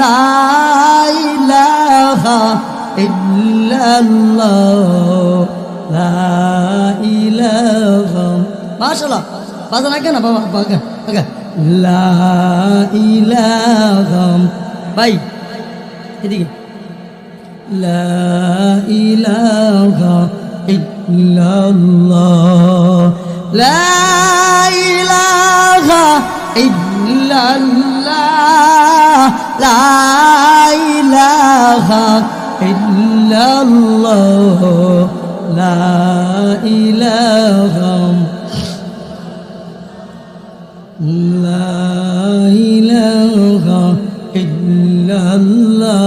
লা ইলাহা ইল্লাল্লাহ লা ইলাহা মাশাআল্লাহ বাজা না কেন বাবা বাগা বাগা লা ইলাহা ভাই এদিকে লা ইলাহা ইল্লাল্লাহ লা ইলাহা ইল্লাল্লাহ লা ইলাহা ইল্লাল্লাহ লা ইলাহা লা ইলাহা ইল্লাল্লাহ